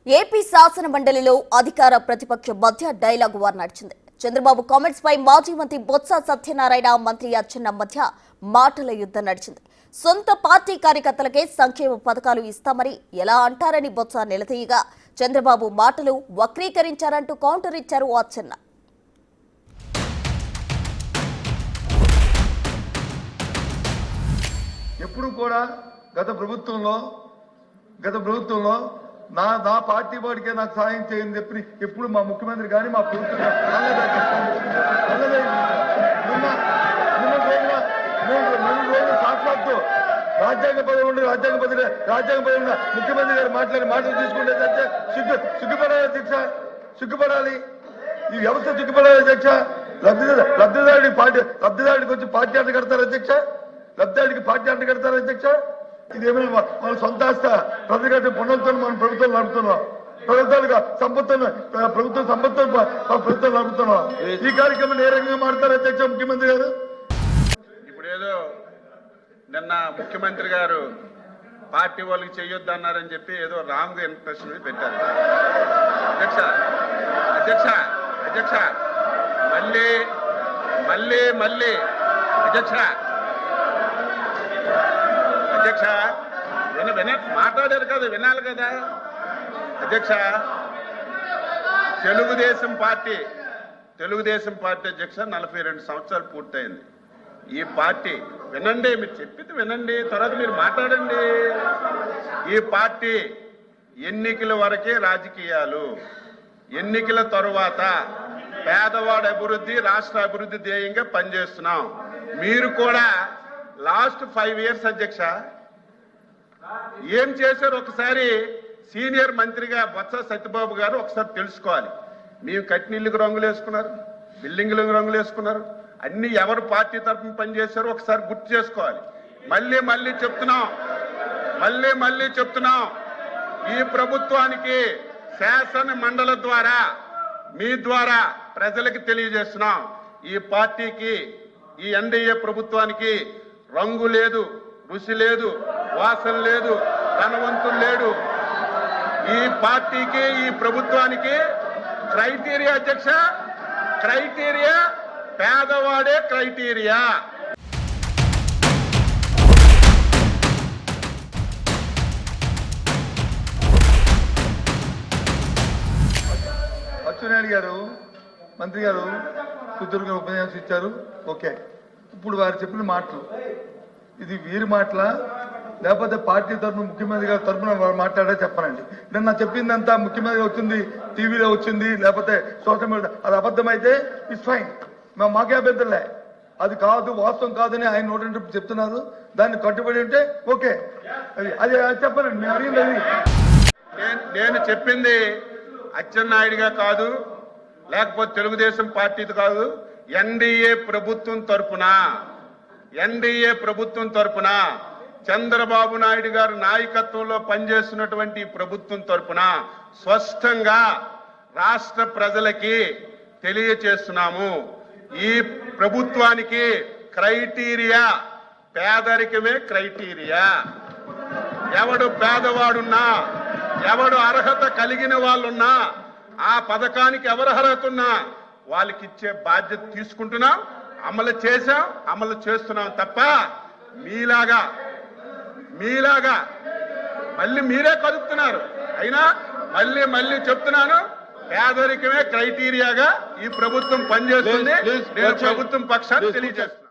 AP శాసన మండలిలో అధికార ప్రతిపక్ష మధ్య డైలాగ్ వార్ నడిచింది. చంద్రబాబు కామెంట్స్ పై మాజీ మంత్రి బొత్స సత్యనారాయణ, మంత్రి అచ్చెన్న మధ్య మాటల యుద్ధం నడిచింది. సొంత పార్టీ కార్యకర్తలకే సంక్షేమ పథకాలు ఇస్తామని ఎలా అంటారని బొత్స నిలదీయగా చంద్రబాబు మాటలు వక్రీకరించారంటూ కౌంటర్ ఇచ్చారు అచ్చెన్న. ఎప్పుడు కూడా గత ప్రభుత్వంలో నా పార్టీ వాడికే నాకు సాయం చేయని చెప్పి ఎప్పుడు మా ముఖ్యమంత్రి కానీ మా ప్రభుత్వం సాక్షాత్తు రాజ్యాంగ పదవి ఉండి రాజ్యాంగ పదవి ముఖ్యమంత్రి గారు మాటలు తీసుకుంటే సిగ్గుపడాలి అధ్యక్ష, సిగ్గుపడాలి. ఈ వ్యవస్థ సిగ్గుపడాలి అధ్యక్ష. లబ్ధిదారుడికి వచ్చి పార్టీ అంట కడతారు అధ్యక్ష, లబ్ధిదారుడికి పార్టీ అంట కడతారు అధ్యక్ష. ఇదేమైనా మన సొంత ఆస్త ప్రజల పనులతో మనం ప్రభుత్వం నడుపుతున్నాం, ప్రభుత్వం సంపత్తులు నడుపుతున్నాం. ఈ కార్యక్రమం ఏ రకంగా మారుతారు అధ్యక్ష ముఖ్యమంత్రి గారు? ఇప్పుడేదో నిన్న ముఖ్యమంత్రి గారు పార్టీ వాళ్ళకి చెయ్యొద్దు అన్నారని చెప్పి ఏదో రాంగ్ ఇంప్రెషన్ పెట్టారు. అధ్యక్ష అధ్యక్ష అధ్యక్ష మళ్ళీ మళ్ళీ మళ్ళీ అధ్యక్ష అధ్యక్ష మాట్లాడారు కదా, వినాలి కదా అధ్యక్ష. తెలుగుదేశం పార్టీ అధ్యక్ష 42 సంవత్సరాలు పూర్తయింది. ఈ పార్టీ వినండి, మీరు చెప్పింది వినండి, తర్వాత మీరు మాట్లాడండి. ఈ పార్టీ ఎన్నికల వరకే రాజకీయాలు, ఎన్నికల తరువాత పేదవాడి అభివృద్ధి, రాష్ట్ర అభివృద్ధి ధ్యేయంగా పనిచేస్తున్నాం. మీరు కూడా లాస్ట్ 5 ఇయర్స్ అధ్యక్ష ఏం చేశారు ఒకసారి సీనియర్ మంత్రిగా బొత్స సత్యబాబు గారు ఒకసారి తెలుసుకోవాలి. మేము కట్టినీళ్ళకి రంగులు వేసుకున్నారు, బిల్డింగ్లకు రంగులు వేసుకున్నారు, అన్ని ఎవరు పార్టీ తరఫున పనిచేశారో ఒకసారి గుర్తు చేసుకోవాలి. మళ్ళీ చెప్తున్నాం ఈ ప్రభుత్వానికి శాసన మండలి ద్వారా మీ ద్వారా ప్రజలకు తెలియజేస్తున్నాం, ఈ పార్టీకి ఈ ఎన్డీఏ ప్రభుత్వానికి రంగు లేదు, రుచి లేదు, వాసన లేదు, ధనవంతులు లేడు. ఈ పార్టీకి ఈ ప్రభుత్వానికి క్రైటీరియా అధ్యక్ష, క్రైటీరియా పేదవాడే క్రైటీరియా. అచ్చెన్నాయుడు గారు మంత్రి గారు సుదీర్ఘ ఉపన్యాసం ఇచ్చారు. ఓకే, ఇప్పుడు వారు చెప్పిన మాటలు ఇది వీరి మాటలా లేకపోతే పార్టీ తరఫున ముఖ్యమంత్రి గారి తరఫున మాట్లాడా చెప్పనండి. నిన్న చెప్పిందంతా ముఖ్యమంత్రి వచ్చింది, టీవీలో వచ్చింది, లేకపోతే సోషల్ మీడియా, అది అబద్ధమైతే ఇట్స్ ఫైన్, మాకే అభ్యంతరలే. అది కాదు, వాస్తవం కాదని ఆయన నోటి చెప్తున్నారు, దాన్ని కట్టుబడి ఉంటే ఓకే, అది చెప్పనండి. మేము అడిగింది అది. నేను చెప్పింది అచ్చెన్నాయుడుగా కాదు, లేకపోతే తెలుగుదేశం పార్టీది కాదు, ఎన్డీఏ ప్రభుత్వం తరపున చంద్రబాబు నాయుడు గారు నాయకత్వంలో పనిచేస్తున్నటువంటి ప్రభుత్వం తరపున స్పష్టంగా రాష్ట్ర ప్రజలకి తెలియచేస్తున్నాము. ఈ ప్రభుత్వానికి క్రైటీరియా పేదరికమే క్రైటీరియా. ఎవడు పేదవాడున్నా, ఎవడు అర్హత కలిగిన వాళ్ళున్నా, ఆ పథకానికి ఎవరు అర్హత ఉన్నా వాళ్ళకి ఇచ్చే బాధ్యత తీసుకుంటున్నాం, అమలు చేస్తున్నాం తప్ప మీలాగా మళ్ళీ మీరే కదుపుతున్నారు. అయినా మళ్ళీ చెప్తున్నాను, పేదరికమే క్రైటీరియాగా ఈ ప్రభుత్వం పనిచేస్తుంది. నేను ప్రభుత్వం పక్షాన్ని తెలియజేస్తున్నాను.